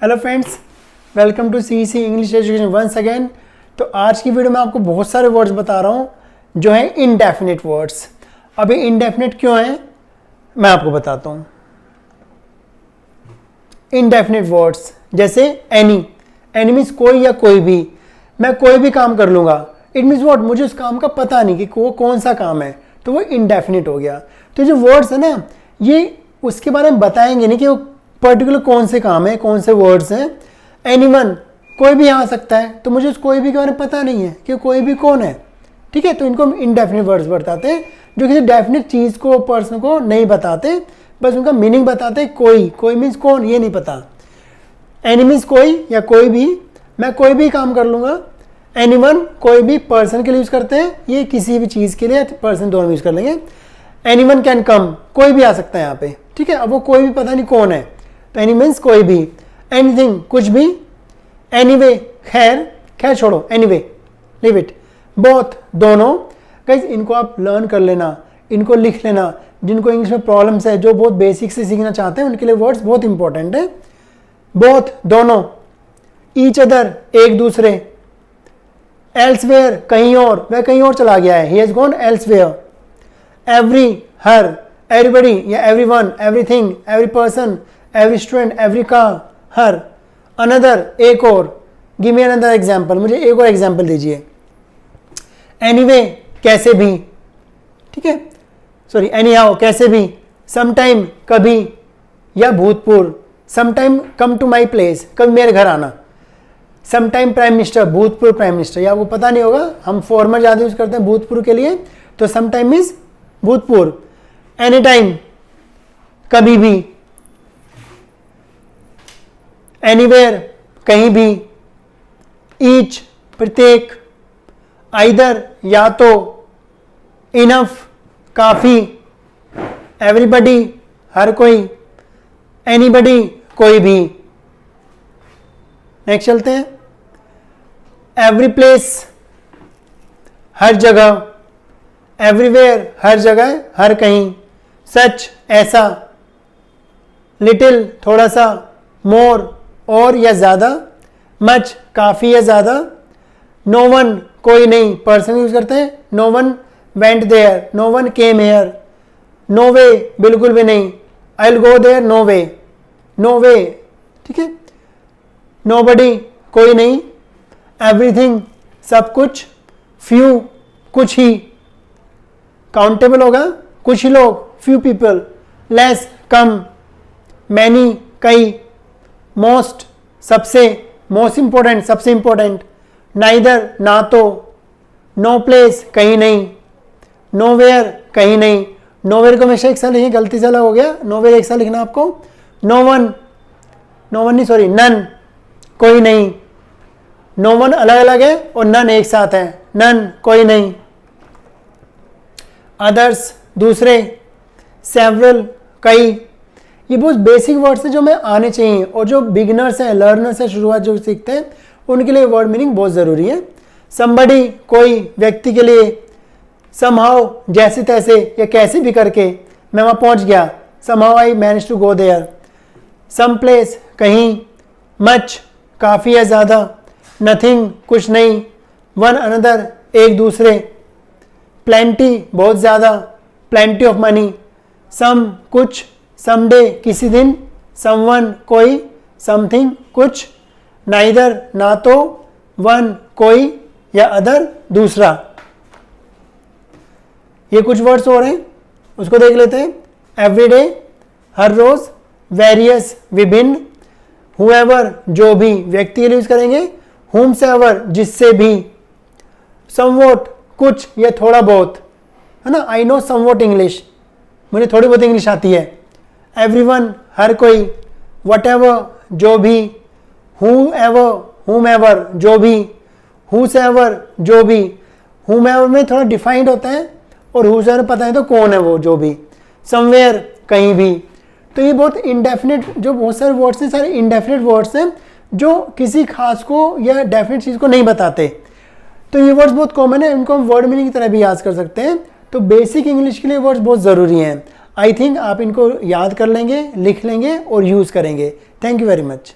Hello friends, welcome to CEC English education once again. तो आज की वीडियो में आपको बहुत सारे वर्ड्स बता रहा हूँ जो हैं इनडेफिनिट वर्ड्स। अब ये इनडेफिनिट क्यों हैं मैं आपको बताता हूँ। इनडेफिनिट वर्ड्स जैसे एनी मीन्स कोई या कोई भी। मैं कोई भी काम कर लूँगा, इट मीन्स व्हाट, मुझे उस काम का पता नहीं कि वो कौन सा काम है, तो वो इनडेफिनिट हो गया। तो जो वर्ड्स है ना, ये उसके बारे में बताएंगे नहीं कि वो पर्टिकुलर कौन से काम है, कौन से वर्ड्स हैं। एनीवन, कोई भी आ सकता है, तो मुझे उस कोई भी के बारे में पता नहीं है कि कोई भी कौन है। ठीक है, तो इनको हम इनडेफिनिट वर्ड्स बताते हैं जो किसी डेफिनिट चीज़ को, पर्सन को नहीं बताते, बस उनका मीनिंग बताते हैं। कोई मीन्स कौन, ये नहीं पता। एनी मीन्स कोई या कोई भी, मैं कोई भी काम कर लूँगा। एनीवन, कोई भी पर्सन के लिए यूज़ करते हैं, ये किसी भी चीज़ के लिए पर्सन दोनों यूज़ कर लेंगे। एनीवन कैन कम, कोई भी आ सकता है यहाँ पे। ठीक है, अब वो कोई भी पता नहीं कौन है, तो एनी मीन्स कोई भी। एनीथिंग, कुछ भी। एनीवे, खैर छोड़ो, एनीवे, लीव इट। बोथ, दोनों। गाइस इनको आप लर्न कर लेना, इनको लिख लेना। जिनको इंग्लिश में प्रॉब्लम्स है, जो बहुत बेसिक से सीखना चाहते हैं, उनके लिए वर्ड्स बहुत इंपॉर्टेंट है। बोथ, दोनों। ईच अदर, एक दूसरे। एल्सवेयर, कहीं और, वह कहीं और चला गया है, he has gone elsewhere. Every, हर। एवरीबडी या everyone, everything, every person, every student, every car, हर। अनदर, एक और। गिव मी अनदर एग्जाम्पल, मुझे एक और एग्जाम्पल दीजिए। एनीवे, कैसे भी। ठीक है, सॉरी, एनी हाउ, कैसे भी। समटाइम, कभी, या भूतपूर्व। Sometime come to my place, कभी मेरे घर आना। समटाइम प्राइम मिनिस्टर, भूतपूर्व प्राइम मिनिस्टर। या आपको पता नहीं होगा, हम फॉर्मल ज़्यादा यूज करते हैं भूतपूर्व के लिए, तो समटाइम मीन्स भूतपूर्व। एनी टाइम, कभी भी। एनीवेयर, कहीं भी। ईच, प्रत्येक। आइदर, या तो। इनफ, काफी। एवरीबडी, हर कोई। एनीबडी, कोई भी। नेक्स्ट चलते हैं। एवरी प्लेस, हर जगह। एवरीवेयर, हर जगह, हर कहीं। सच, ऐसा। लिटिल, थोड़ा सा। मोर, और या ज़्यादा। मच, काफ़ी या ज़्यादा। नो वन, कोई नहीं, पर्सन यूज करते हैं। No one went there, no one came here. No way, बिल्कुल भी नहीं। I will go there, no way, no way. ठीक है। नोबडी, कोई नहीं। एवरीथिंग, सब कुछ। फ्यू, कुछ ही। काउंटेबल होगा, कुछ ही लोग, फ्यू पीपल। लेस, कम। मैनी, कई। मोस्ट, सबसे, मोस्ट इंपॉर्टेंट, सबसे इंपॉर्टेंट। नाइदर, ना तो। नो प्लेस, कहीं नहीं। नोवेयर, कहीं नहीं। नोवेयर को हमेशा एक साथ लिखिए, गलती से अलग हो गया। नोवेयर एक साथ लिखना आपको। नो वन नहीं, सॉरी, नन, कोई नहीं। नो वन अलग अलग है और नन एक साथ है। नन, कोई नहीं। अदर्स, दूसरे। सेवरल, कई। ये बहुत बेसिक वर्ड्स हैं जो हमें आने चाहिए, और जो बिगिनर्स हैं, लर्नर्स हैं, शुरुआत जो सीखते हैं, उनके लिए वर्ड मीनिंग बहुत ज़रूरी है। समबडी, कोई, व्यक्ति के लिए। समहाउ, जैसे तैसे या कैसे भी करके, मैं वहाँ पहुँच गया। Somehow I manage to go there. Some place, कहीं। मच, काफ़ी या ज़्यादा। नथिंग, कुछ नहीं। वन अनदर, एक दूसरे। प्लेंटी, बहुत ज़्यादा। Plenty of money. सम, कुछ। समडे, किसी दिन। समवन, कोई। समथिंग, कुछ। नाइदर, ना तो। वन, कोई, या अदर, दूसरा। ये कुछ वर्ड्स और हैं, उसको देख लेते हैं। एवरीडे, हर रोज। वेरियस, विभिन्न। हुएवर, जो भी, व्यक्ति के लिए यूज करेंगे। हुमसेवर, जिससे भी। समवॉट, कुछ या थोड़ा बहुत, है ना। आई नो समवॉट इंग्लिश, मुझे थोड़ी बहुत इंग्लिश आती है। एवरीवन, हर कोई। वटेवर, जो भी। हुमेवर, जो भी। हुसेवर, जो भी। हुमेवर में थोड़ा डिफाइंड होता है, और हुसेवर पता है तो कौन है वो, जो भी। समवेयर, कहीं भी। तो ये बहुत इनडेफिनिट, जो बहुत सारे वर्ड्स हैं, सारे इनडेफिनिट वर्ड्स हैं जो किसी खास को या डेफिनेट चीज़ को नहीं बताते। तो ये वर्ड्स बहुत कॉमन है, इनको हम वर्ड मीनिंग की तरह भी याद कर सकते हैं। तो बेसिक इंग्लिश के लिए वर्ड्स बहुत ज़रूरी हैं। आई थिंक आप इनको याद कर लेंगे, लिख लेंगे और यूज़ करेंगे। Thank you very much.